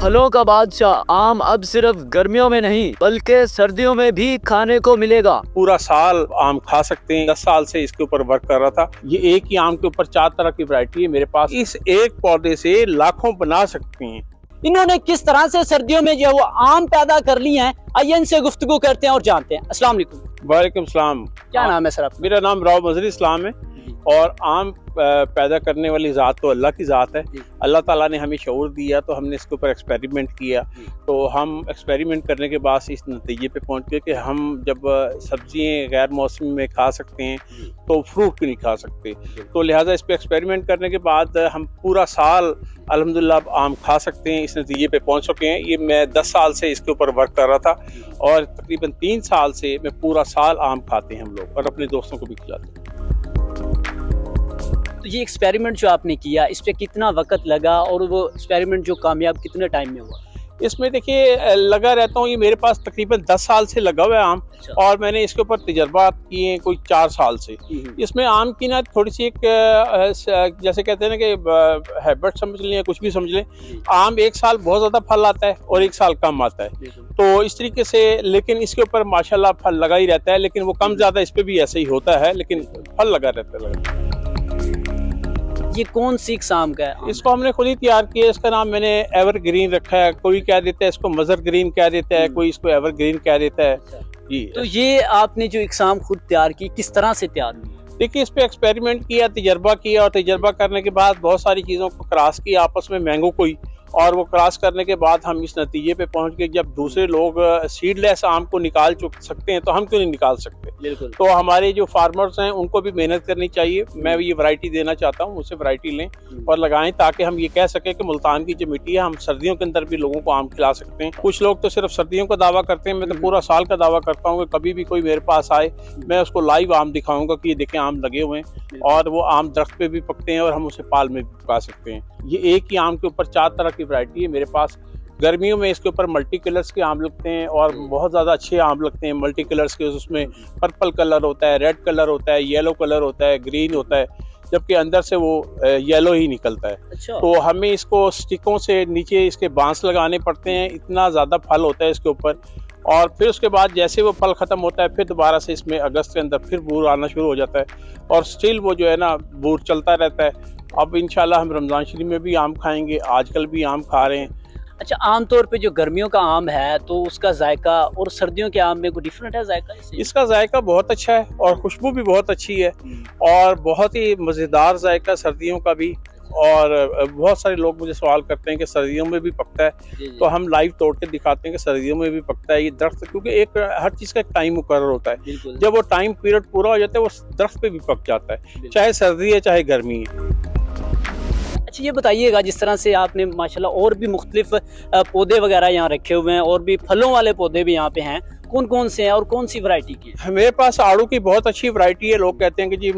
फलों का बादशाह आम अब सिर्फ गर्मियों में नहीं बल्कि सर्दियों में भी खाने को मिलेगा। पूरा साल आम खा सकते हैं। 10 साल से इसके ऊपर वर्क कर रहा था। ये एक ही आम के ऊपर 4 तरह की वैरायटी है मेरे पास। इस एक पौधे से लाखों बना सकते हैं। इन्होंने किस तरह से सर्दियों में जो है वो आम पैदा कर लिए हैं, आइए इनसे गुफ्तगू करते हैं और जानते हैं। अस्सलाम वालेकुम। वालेकुम सलाम। क्या नाम है सर आपका? मेरा नाम राव मजहर इस्लाम है और आम पैदा करने वाली ज़ात तो अल्लाह की ज़ात है। अल्लाह ताला ने हमें शऊर दिया तो हमने इसके ऊपर एक्सपेरिमेंट किया। तो हम एक्सपेरिमेंट करने के बाद इस नतीजे पे पहुंच गए कि हम जब सब्जियां गैर मौसमी में खा सकते हैं तो फ्रूट क्यों नहीं खा सकते। तो लिहाजा इस पे एक्सपेरिमेंट करने के बाद हम पूरा साल अल्हम्दुलिल्लाह आम खा सकते हैं। इस नतीजे पे पहुंच चुके हैं। ये मैं 10 साल से इसके ऊपर वर्क कर रहा था और तकरीबन 3 साल से मैं पूरा साल आम खाते हैं हम लोग और अपने दोस्तों को भी खिलाते हैं। तो ये एक्सपेरिमेंट जो आपने किया, इस पे कितना वक्त लगा और वो एक्सपेरिमेंट जो कामयाब कितने टाइम में हुआ? इसमें देखिए लगा रहता हूँ। ये मेरे पास तकरीबन 10 साल से लगा हुआ है आम। अच्छा। और मैंने इसके ऊपर तजर्बा किए हैं कोई 4 साल से। इसमें आम की ना थोड़ी सी एक जैसे कहते हैं ना कि हैबिट समझ लें या कुछ भी समझ लें। आम एक साल बहुत ज़्यादा फल आता है और एक साल कम आता है। तो इस तरीके से लेकिन इसके ऊपर माशाल्लाह फल लगा ही रहता है। लेकिन वो कम ज़्यादा इस पर भी ऐसे ही होता है, लेकिन फल लगा रहता है। ये कौन सी किस्म का है? इसको हमने खुद ही तैयार किया। इसका नाम मैंने एवरग्रीन रखा है। कोई कह देता है इसको मजर ग्रीन कह देता है, कोई इसको एवरग्रीन कह देता है जी। तो ये आपने जो इकसाम खुद तैयार की, किस तरह से तैयार की? देखिए इस पे एक्सपेरिमेंट किया, तजर्बा किया और तजर्बा करने के बाद बहुत सारी चीज़ों को क्रॉस किया आपस में मैंगो को ही। और वो क्रॉस करने के बाद हम इस नतीजे पे पहुंच गए जब दूसरे लोग सीडलेस आम को निकाल सकते हैं तो हम क्यों नहीं निकाल सकते। बिल्कुल। तो हमारे जो फार्मर्स हैं उनको भी मेहनत करनी चाहिए। मैं ये वैरायटी देना चाहता हूँ, मुझसे वैरायटी लें और लगाएं ताकि हम ये कह सकें कि मुल्तान की जो मिट्टी है हम सर्दियों के अंदर भी लोगों को आम खिला सकते हैं। कुछ लोग तो सिर्फ सर्दियों का दावा करते हैं, मैं तो पूरा साल का दावा करता हूँ कि कभी भी कोई मेरे पास आए मैं उसको लाइव आम दिखाऊंगा कि ये देखें आम लगे हुए हैं और वो आम दरख्त पे भी पकते हैं और हम उसे पाल में भी पका सकते हैं। ये एक ही आम के ऊपर 4 तरह की वैरायटी है मेरे पास। गर्मियों में इसके ऊपर मल्टी कलर्स के आम लगते हैं और बहुत ज़्यादा अच्छे आम लगते हैं मल्टी कलर्स के। उसमें पर्पल कलर होता है, रेड कलर होता है, येलो कलर होता है, ग्रीन होता है, जबकि अंदर से वो येलो ही निकलता है। अच्छा। तो हमें इसको स्टिकों से नीचे इसके बांस लगाने पड़ते हैं। इतना ज़्यादा फल होता है इसके ऊपर। और फिर उसके बाद जैसे वो फल ख़त्म होता है फिर दोबारा से इसमें अगस्त के अंदर फिर बूर आना शुरू हो जाता है और स्टिल वो जो है ना बूर चलता रहता है। अब इंशाल्लाह हम रमज़ान शरीफ में भी आम खाएंगे, आजकल भी आम खा रहे हैं। अच्छा, आम तौर पे जो गर्मियों का आम है तो उसका जायका और सर्दियों के आम में कोई डिफरेंट है जायका? इसका जायका बहुत अच्छा है और खुशबू भी बहुत अच्छी है और बहुत ही मज़ेदार जायका सर्दियों का भी। और बहुत सारे लोग मुझे सवाल करते हैं कि सर्दियों में भी पकता है, तो हम लाइव तोड़ के दिखाते हैं कि सर्दियों में भी पकता है ये दरख्त। क्योंकि एक हर चीज़ का एक टाइम मुकर्रर होता है। जब वो टाइम पीरियड पूरा हो जाता है वो दरख्त पे भी पक जाता है, चाहे सर्दी है चाहे गर्मी है। अच्छा, ये बताइएगा जिस तरह से आपने माशाल्लाह और भी मुख्तलिफ पौधे वगैरह यहाँ रखे हुए हैं और भी फलों वाले पौधे भी यहाँ पे हैं, कौन कौन से हैं और कौन सी वैरायटी की है? मेरे पास आड़ू की बहुत अच्छी वैरायटी है। लोग कहते हैं कि जी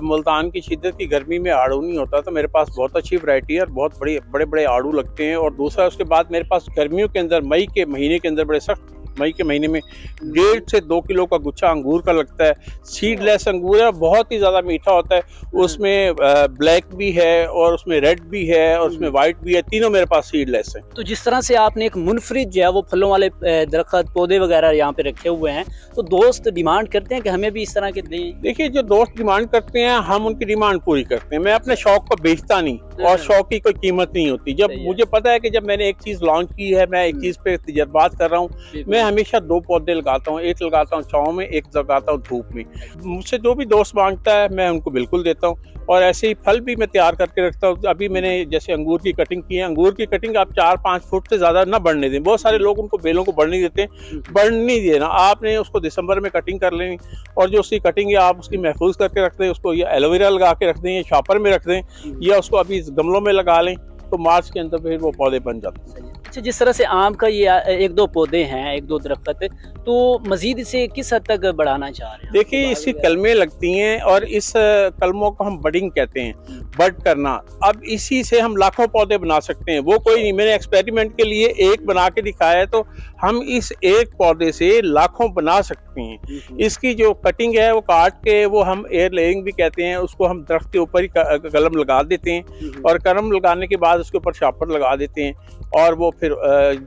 मुल्तान की शिद्दत की गर्मी में आड़ू नहीं होता, तो मेरे पास बहुत अच्छी वैरायटी है और बहुत बड़े बड़े आड़ू लगते हैं। और दूसरा उसके बाद मेरे पास गर्मियों के अंदर मई के महीने के अंदर बड़े सख्त मई के महीने में 1.5 से 2 किलो का गुच्छा अंगूर का लगता है। सीडलेस अंगूर है, बहुत ही ज़्यादा मीठा होता है। उसमें ब्लैक भी है और उसमें रेड भी है और उसमें वाइट भी है, तीनों मेरे पास सीडलेस हैं। तो जिस तरह से आपने एक मुनफरिद जो है वो फलों वाले दरख्त पौधे वगैरह यहाँ पे रखे हुए हैं, तो दोस्त डिमांड करते हैं कि हमें भी इस तरह के दें? देखिए जो दोस्त डिमांड करते हैं हम उनकी डिमांड पूरी करते हैं। मैं अपने शौक को बेचता नहीं और शौक की कोई कीमत नहीं होती। जब मुझे पता है कि जब मैंने एक चीज़ लॉन्च की है, मैं एक चीज़ पे तजर्बात कर रहा हूँ, मैं हमेशा 2 पौधे लगाता हूँ। एक लगाता हूँ छाँव में, एक लगाता हूँ धूप में। मुझसे जो भी दोस्त मांगता है मैं उनको बिल्कुल देता हूँ। और ऐसे ही फल भी मैं तैयार करके रखता हूँ। अभी मैंने जैसे अंगूर की कटिंग की है। अंगूर की कटिंग आप 4-5 फुट से ज़्यादा ना बढ़ने दें। बहुत सारे लोग उनको बेलों को बढ़ने देते हैं, बढ़ नहीं देना। आपने उसको दिसंबर में कटिंग कर लेनी और जो उसकी कटिंग है आप उसकी महफूज करके रख दें। उसको या एलोवेरा लगा के रख दें या शॉपर में रख दें या उसको अभी गमलों में लगा लें, तो मार्च के अंदर फिर वो पौधे बन जाते हैं। अच्छा, जिस तरह से आम का ये 1-2 पौधे हैं, 1-2 दरख्त, तो मजीद इसे किस हद तक बढ़ाना चाह रहे हैं? देखिए इसकी कलमें लगती हैं और इस कलमों को हम बडिंग कहते हैं, बड करना। अब इसी से हम लाखों पौधे बना सकते हैं। वो कोई नहीं, मैंने एक्सपेरिमेंट के लिए एक बना के दिखाया है, तो हम इस एक पौधे से लाखों बना सकते हैं। इसकी जो कटिंग है वो काट के वो हम एयर लेयरिंग भी कहते हैं, उसको हम दरख्त के ऊपर ही कलम लगा देते हैं और कलम लगाने के बाद उसके ऊपर शापर लगा देते हैं और वो फिर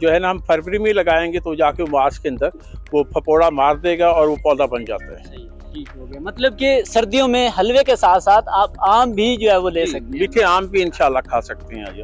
जो है ना हम फरवरी में लगाएंगे तो जाके मार्च के अंदर वो फपोड़ा मार देगा और वो पौधा बन जाता है। सही, ठीक हो गया। मतलब कि सर्दियों में हलवे के साथ साथ आप आम भी जो है वो ले सकते हैं। मीठे आम भी इंशाल्लाह खा सकते हैं आज।